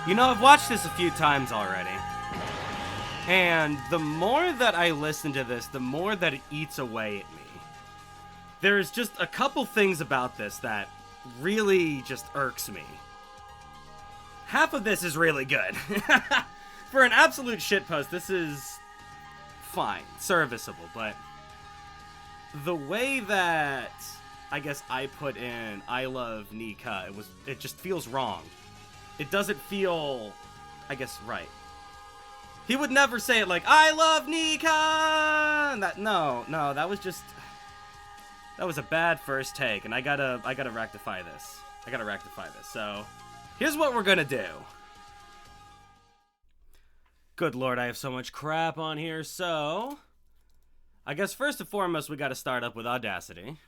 You know, I've watched this a few times already. And the more that I listen to this, the more that it eats away at me. There's just a couple things about this that really just irks me. Half of this is really good. For an absolute shitpost, this is fine, serviceable, but the way that I guess I put in I love Nika, it just feels wrong. It doesn't feel, I guess, right. He would never say it like, I love Nika! And that was a bad first take, and I gotta rectify this. So, here's what we're gonna do. Good lord, I have so much crap on here, so I guess first and foremost, we gotta start up with Audacity.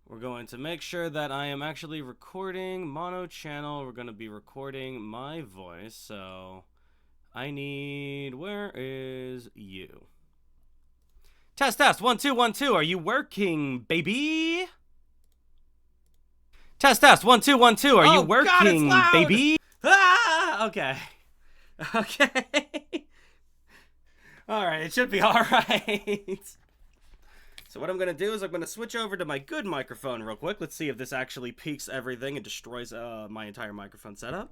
We're going to make sure that I am actually recording mono channel. We're going to be recording my voice. So I need, where is you? Test, 1 2 1 2. Are you working, baby? Test, 1 2 1 2. Are you working, God, baby? Ah, okay. All right, it should be all right. So what I'm going to do is I'm going to switch over to my good microphone real quick. Let's see if this actually peaks everything and destroys my entire microphone setup.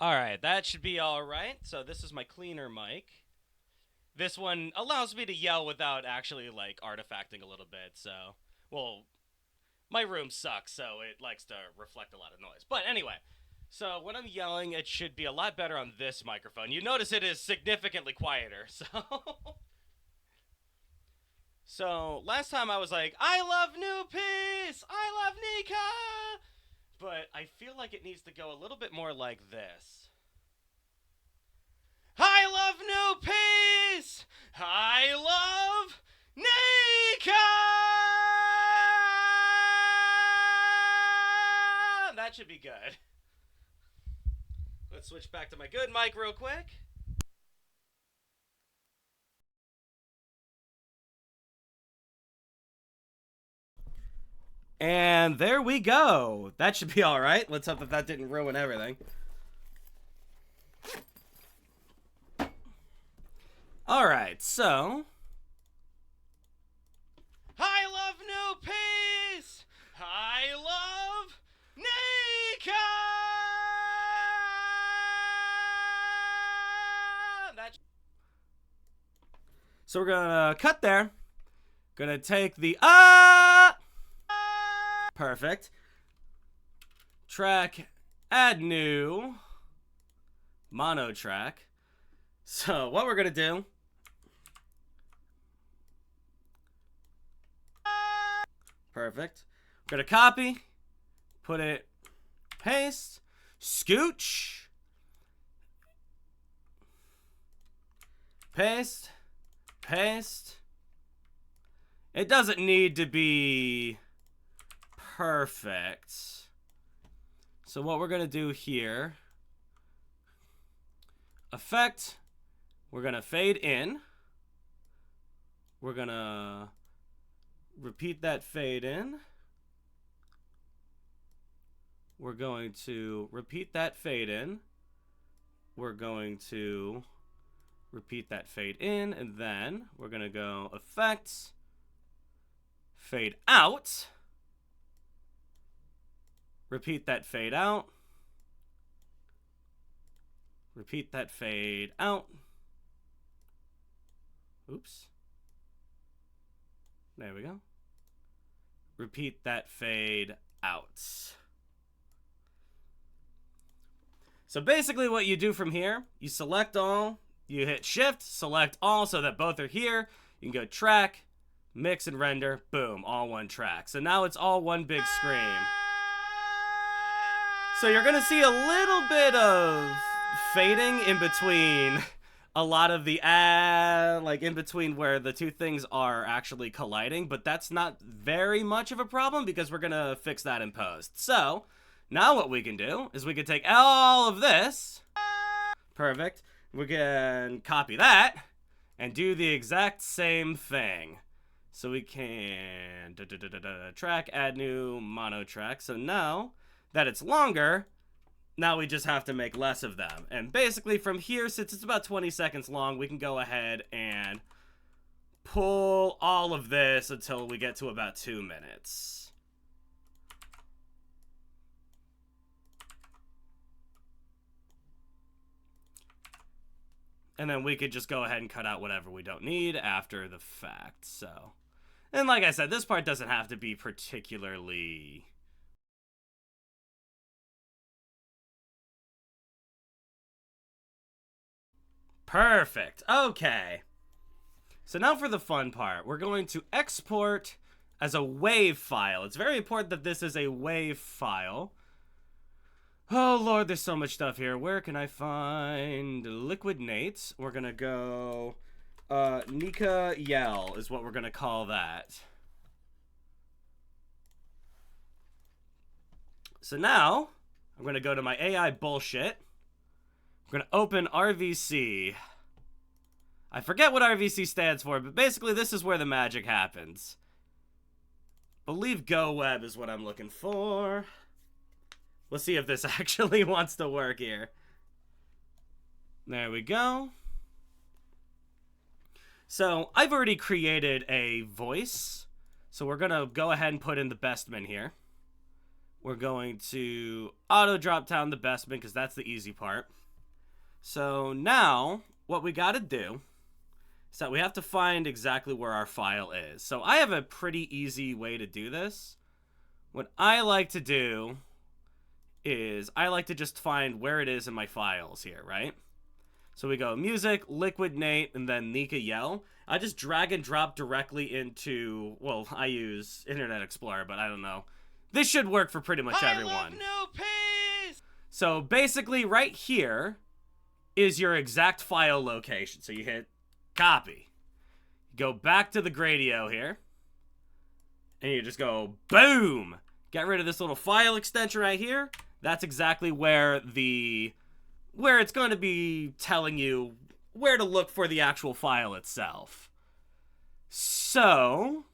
Alright, that should be alright. So this is my cleaner mic. This one allows me to yell without actually, like, artifacting a little bit, so... Well, my room sucks, so it likes to reflect a lot of noise. But anyway... So when I'm yelling, it should be a lot better on this microphone. You notice it is significantly quieter, so... So, last time I was like, I love New Peace! I love Nika! But I feel like it needs to go a little bit more like this. I love New Peace! I love Nika! That should be good. Let's switch back to my good mic real quick. And there we go. That should be all right. Let's hope that that didn't ruin everything. All right, so... I love New Peace! I love Nika! So we're gonna cut there. Gonna take the perfect. Track, add new. Mono track. So what we're gonna do. Perfect. We're gonna copy. Put it. Paste. Scooch. Paste. Paste. It doesn't need to be perfect. So what we're gonna do here, effect, we're gonna fade in. We're gonna repeat that fade in. We're going to repeat that fade in. We're going to repeat that fade in, and then we're gonna go effects, fade out, repeat that fade out, repeat that fade out. Oops. There we go. Repeat that fade out. So basically what you do from here, you select all, you hit shift, select all so that both are here. You can go track, mix and render, boom, all one track. So now it's all one big scream. So you're gonna see a little bit of fading in between a lot of the like in between where the two things are actually colliding, but that's not very much of a problem because we're gonna fix that in post. So now what we can do is we can take all of this, perfect, we can copy that and do the exact same thing. So we can track, add new mono track. So now that it's longer, now we just have to make less of them. And basically from here, since it's about 20 seconds long, we can go ahead and pull all of this until we get to about 2 minutes. And then we could just go ahead and cut out whatever we don't need after the fact. So, and like I said, this part doesn't have to be particularly... Perfect. Okay. So now for the fun part. We're going to export as a WAV file. It's very important that this is a WAV file. Oh, Lord, there's so much stuff here. Where can I find Liquid Nates? We're going to go Nika.avi is what we're going to call that. So now, I'm going to go to my AI bullshit. We're going to open RVC. I forget what RVC stands for, but basically this is where the magic happens. Believe Go Web is what I'm looking for. Let's see if this actually wants to work here. There we go. So I've already created a voice. So we're going to go ahead and put in the bestman here. We're going to auto drop down the bestman because that's the easy part. So now what we got to do is that we have to find exactly where our file is. So I have a pretty easy way to do this. What I like to do is I like to just find where it is in my files here, right? So we go music, Liquid Nate, and then Nika.avi. I just drag and drop directly into, well, I use Internet Explorer, but I don't know. This should work for pretty much everyone. I love new peas! So basically right here is your exact file location. So you hit copy. Go back to the Gradio here. And you just go boom. Get rid of this little file extension right here. That's exactly where it's going to be telling you where to look for the actual file itself. So,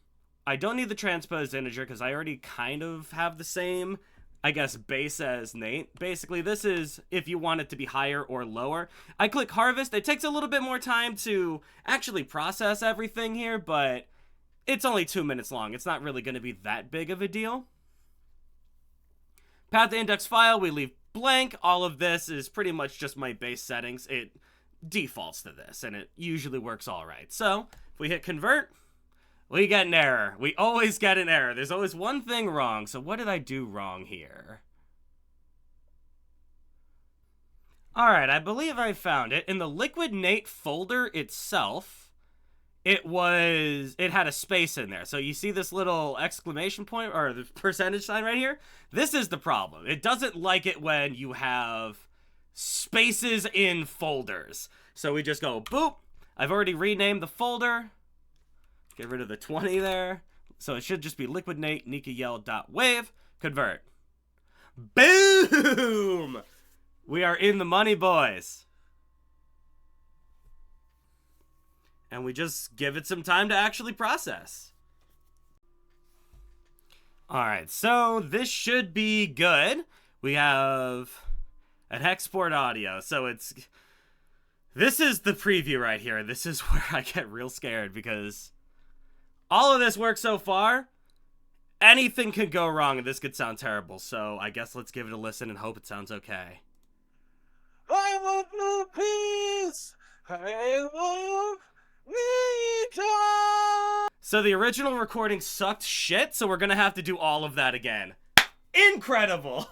I don't need the transposed integer because I already kind of have the same, I guess, base as Nate. Basically, this is if you want it to be higher or lower. I click harvest. It takes a little bit more time to actually process everything here, but it's only 2 minutes long. It's not really going to be that big of a deal. Path to index file, we leave blank. All of this is pretty much just my base settings. It defaults to this, and it usually works all right. So, if we hit convert, we get an error. We always get an error. There's always one thing wrong. So what did I do wrong here? All right, I believe I found it. In the Liquid Nate folder itself, it had a space in there. So you see this little exclamation point or the percentage sign right here? This is the problem. It doesn't like it when you have spaces in folders. So we just go boop. I've already renamed the folder. Get rid of the 20 there. So it should just be Liquid Nate, Nika.avi.wave, convert. Boom! We are in the money, boys. And we just give it some time to actually process. Alright, so this should be good. We have an export audio. So this is the preview right here. This is where I get real scared because all of this works so far. Anything could go wrong and this could sound terrible. So I guess let's give it a listen and hope it sounds okay. I love blue peas. I love Nika. So the original recording sucked shit, so we're gonna have to do all of that again. Incredible.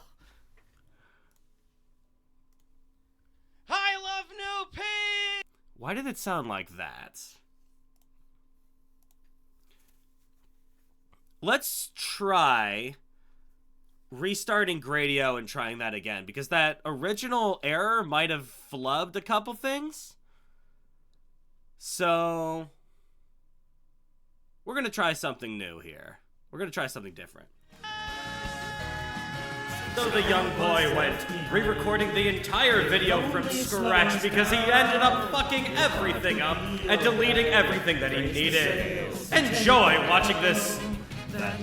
I love new peas. Why did it sound like that? Let's try restarting Gradio and trying that again, because that original error might have flubbed a couple things. So we're going to try something new here. We're going to try something different. So the young boy went, re-recording the entire video from scratch because he ended up fucking everything up and deleting everything that he needed. Enjoy watching this. That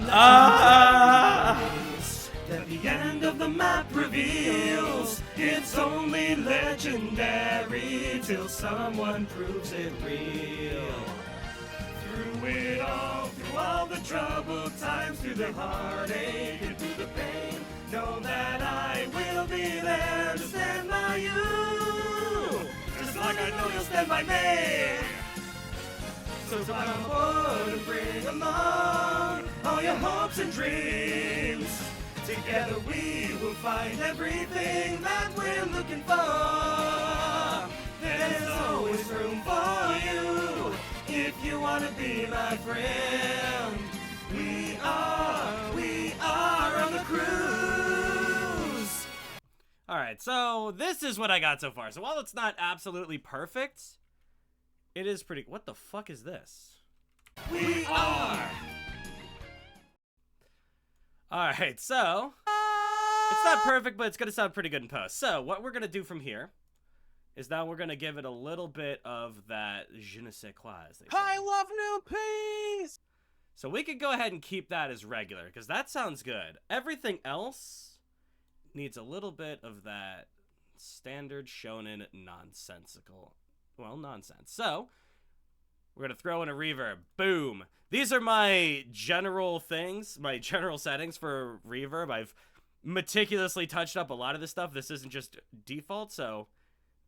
the end of the map reveals it's only legendary till someone proves it real. Through all the troubled times, through the heartache and through the pain, know that I will be there to stand by you, just like I know you'll stand by me. So come on board and bring along all your hopes and dreams. Together we will find everything that we're looking for. There's always room for you if you want to be my friend. We are on the cruise. Alright, so this is what I got so far. So while it's not absolutely perfect, it is pretty... What the fuck is this? We are. Alright, so... It's not perfect, but it's going to sound pretty good in post. So, what we're going to do from here is now we're going to give it a little bit of that je ne sais quoi, as they say. I love new peas! So we could go ahead and keep that as regular, because that sounds good. Everything else needs a little bit of that standard shonen nonsensical, well, nonsense. So, we're going to throw in a reverb. Boom! These are my general things, my general settings for reverb. I've meticulously touched up a lot of this stuff. This isn't just default, so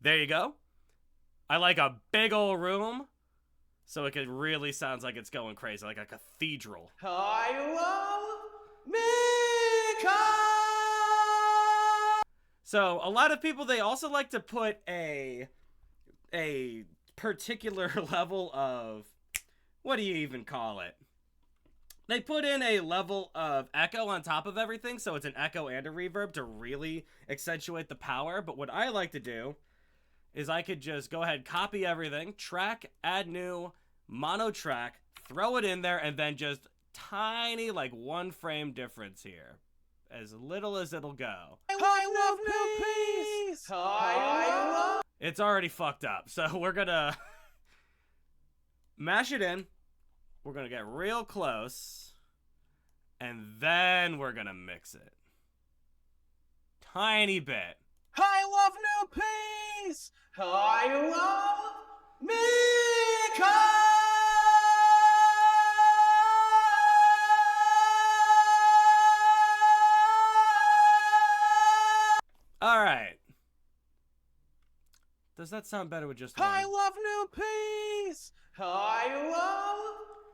there you go. I like a big old room, so it really sounds like it's going crazy, like a cathedral. I love Nika! So a lot of people, they also like to put a particular level of, what do you even call it? They put in a level of echo on top of everything, so it's an echo and a reverb to really accentuate the power. But what I like to do is I could just go ahead, copy everything, track, add new, mono track, throw it in there, and then just tiny, like 1 frame difference here. As little as it'll go. I love new peas! I love... It's already fucked up, so we're gonna mash it in. We're gonna get real close, and then we're gonna mix it. Tiny bit. I love new peas! I love Nika! Alright. Does that sound better with just one? I love new peas! I love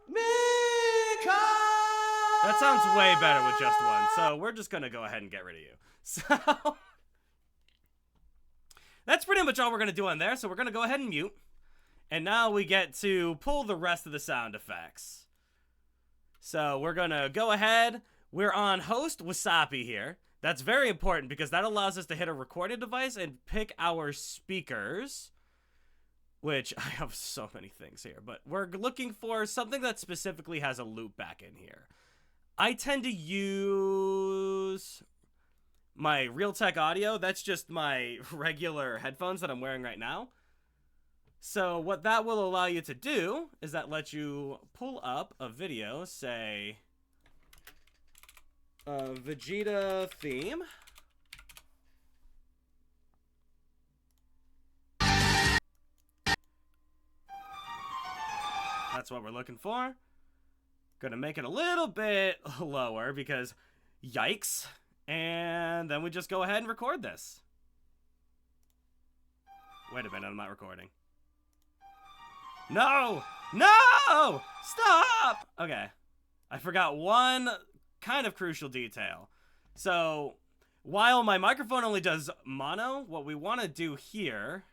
Nika! That sounds way better with just one, so we're just gonna go ahead and get rid of you. So, that's pretty much all we're gonna do on there, so we're gonna go ahead and mute. And now we get to pull the rest of the sound effects. So we're gonna go ahead, we're on host Wasabi here. That's very important because that allows us to hit a recording device and pick our speakers. Which, I have so many things here, but we're looking for something that specifically has a loop back in here. I tend to use my Realtek audio. That's just my regular headphones that I'm wearing right now. So what that will allow you to do is that lets you pull up a video, say, Vegeta theme. That's what we're looking for. Gonna make it a little bit lower because yikes. And then we just go ahead and record this. Wait a minute, I'm not recording. No! No! Stop! Okay. I forgot one kind of crucial detail. So, while my microphone only does mono, what we want to do here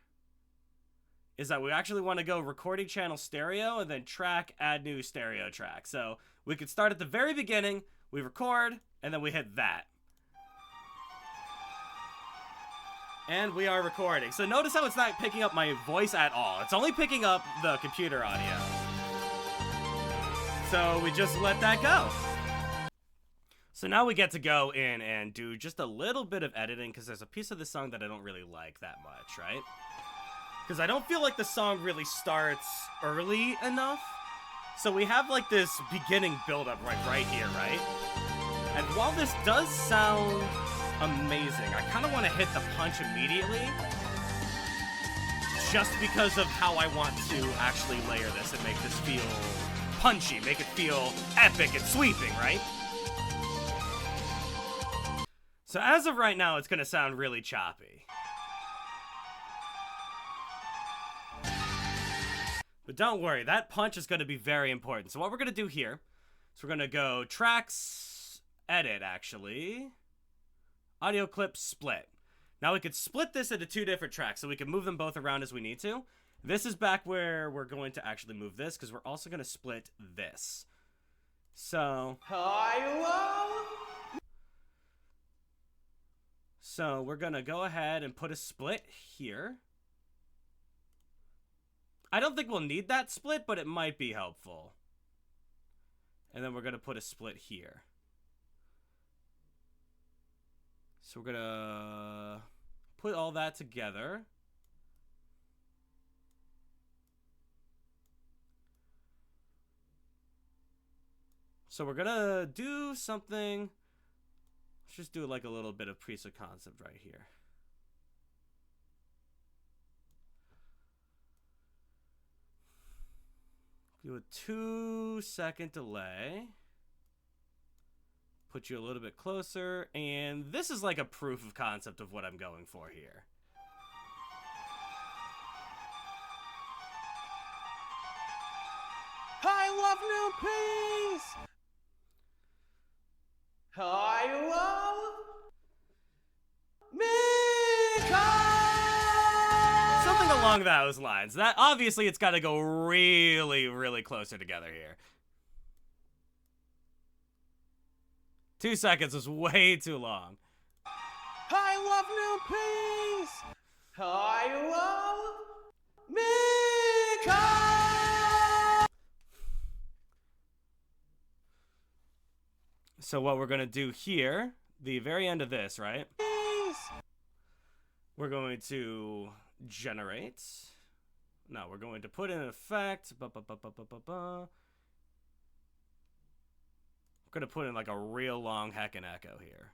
is that we actually want to go recording channel stereo and then track, add new stereo track. So, we could start at the very beginning, we record, and then we hit that. And we are recording. So notice how it's not picking up my voice at all. It's only picking up the computer audio. So we just let that go. So now we get to go in and do just a little bit of editing, because there's a piece of the song that I don't really like that much, right? Because I don't feel like the song really starts early enough. So we have like this beginning build-up right here, right? And while this does sound amazing, I kind of want to hit the punch immediately, just because of how I want to actually layer this and make this feel punchy, make it feel epic and sweeping, right? So as of right now, it's going to sound really choppy. But don't worry, that punch is going to be very important. So what we're going to do here is we're going to go tracks, edit, actually. Audio clip, split. Now we could split this into 2 different tracks, so we can move them both around as we need to. This is back where we're going to actually move this, because we're also going to split this. So... So we're going to go ahead and put a split here. I don't think we'll need that split, but it might be helpful. And then we're going to put a split here. So we're going to put all that together. So we're going to do something. Let's just do like a little bit of piece of concept right here. Do a 2-second delay. Put you a little bit closer. And this is like a proof of concept of what I'm going for here. I love new peace. I love Nika. Something along those lines. That obviously it's got to go really, really closer together here. 2 seconds was way too long. I love new peace. I love Nika. So what we're going to do here, the very end of this, right? We're going to generate. No, we're going to put in an effect. We're going to put in like a real long heckin' echo here.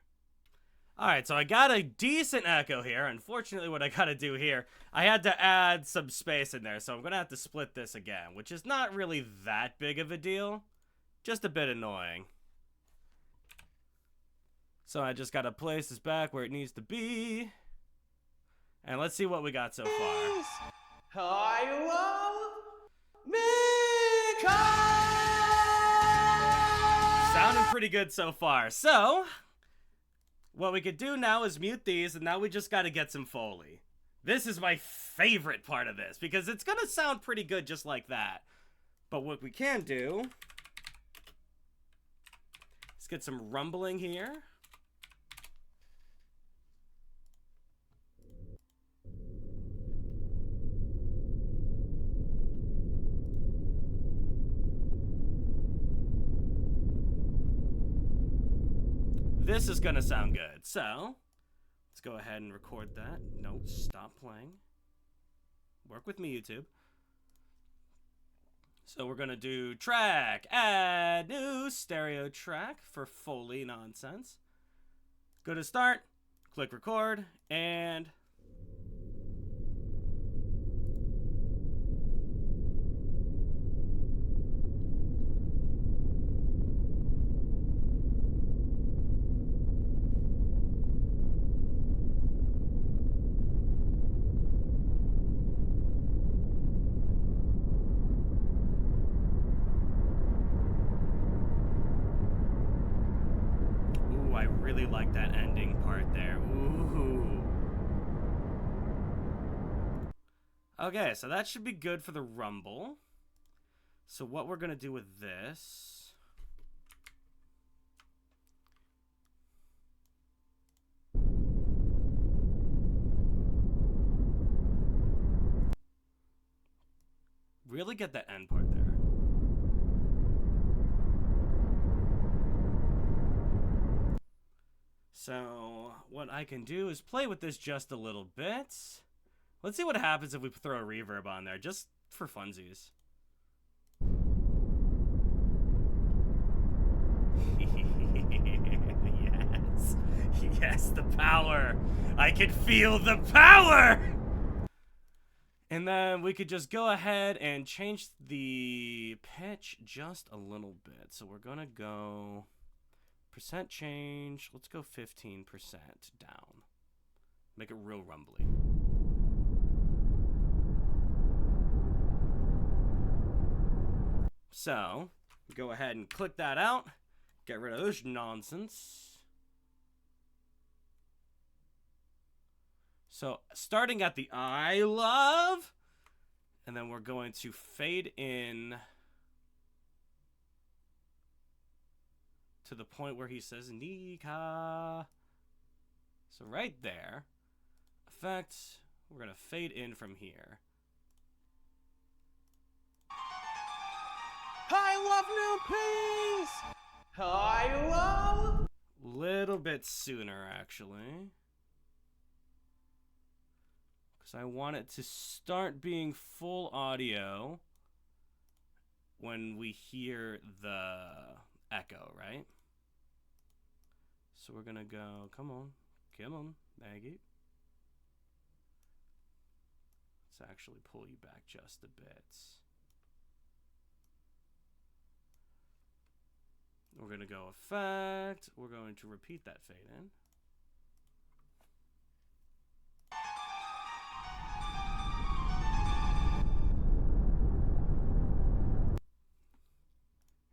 Alright, so I got a decent echo here. Unfortunately, what I got to do here, I had to add some space in there. So I'm going to have to split this again, which is not really that big of a deal. Just a bit annoying. So I just got to place this back where it needs to be. And let's see what we got so far. I love Nika. Sounding pretty good so far. So, what we could do now is mute these, and now we just got to get some Foley. This is my favorite part of this, because it's going to sound pretty good just like that. But what we can do is get some rumbling here. This is gonna sound good. So, let's go ahead and record that. No, stop playing. Work with me, YouTube. So we're gonna do track, add new stereo track for Foley nonsense. Go to start, click record, and... I really like that ending part there. Ooh. Okay, so that should be good for the rumble. So what we're going to do with this... Really get that end part there. So what I can do is play with this just a little bit. Let's see what happens if we throw a reverb on there, just for funsies. Yes. Yes, the power. I can feel the power! And then we could just go ahead and change the pitch just a little bit. So we're gonna go percent change. Let's go 15% down. Make it real rumbly. So, go ahead and click that out. Get rid of this nonsense. So, starting at the I love, and then we're going to fade in to the point where he says Nika. So right there, effect, we're going to fade in from here. I love new peace. I love. Little bit sooner, actually. I want it to start being full audio when we hear the echo, right? So we're gonna go, come on, Maggie. Let's actually pull you back just a bit. We're gonna go effect, we're going to repeat that fade in.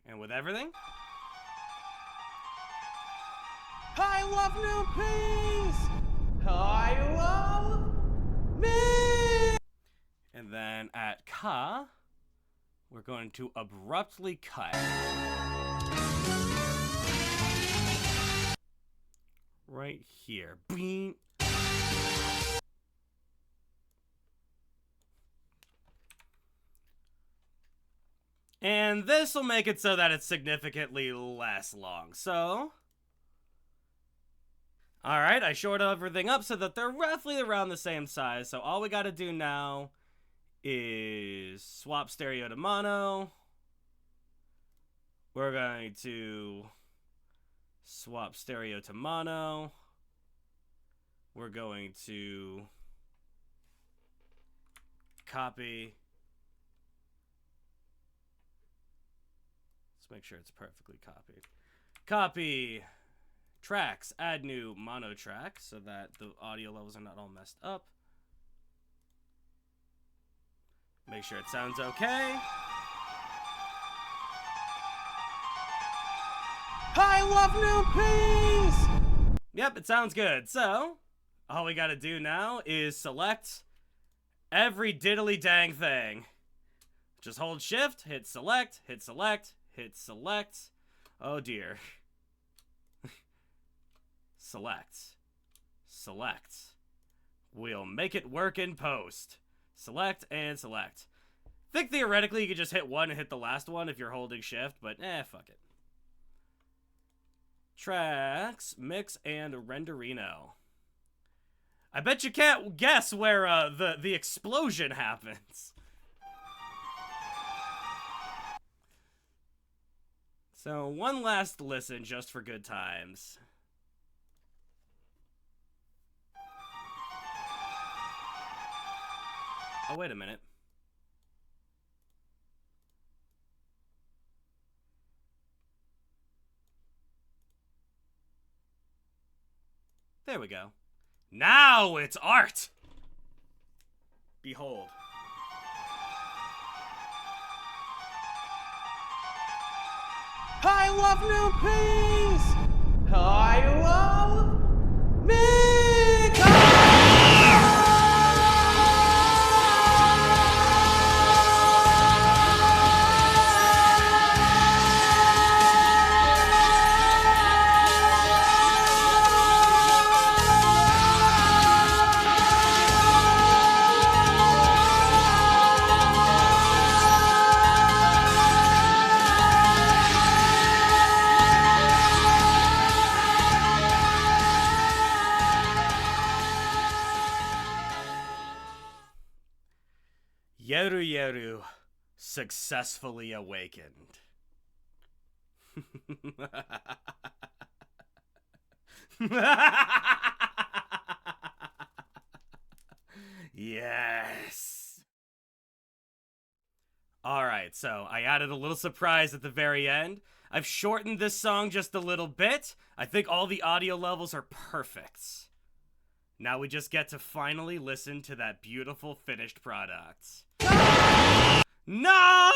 And with everything, I love new peace. I love me. and then at ka, we're going to abruptly cut. Right here. Beep. And this will make it so that it's significantly less long. So, alright, I shored everything up so that they're roughly around the same size. So all we gotta do now is swap stereo to mono. We're going to swap stereo to mono. We're going to copy. Let's make sure it's perfectly copied. Copy tracks, add new mono track so that the audio levels are not all messed up. Make sure it sounds okay. I love new peace. Yep, it sounds good. So, all we gotta do now is select every diddly dang thing. Just hold shift, hit select, hit select, hit select. Oh dear. Select. Select. We'll make it work in post. Select and select. I think theoretically you could just hit one and hit the last one if you're holding shift, but fuck it. Tracks, mix, and renderino. I bet you can't guess where the explosion happens. So, one last listen just for good times. Oh, wait a minute. There we go. Now it's art! Behold. I love new peace. I love me. Yeru Yeru successfully awakened. Yes. Alright, so I added a little surprise at the very end. I've shortened this song just a little bit. I think all the audio levels are perfect. Now we just get to finally listen to that beautiful finished product. No!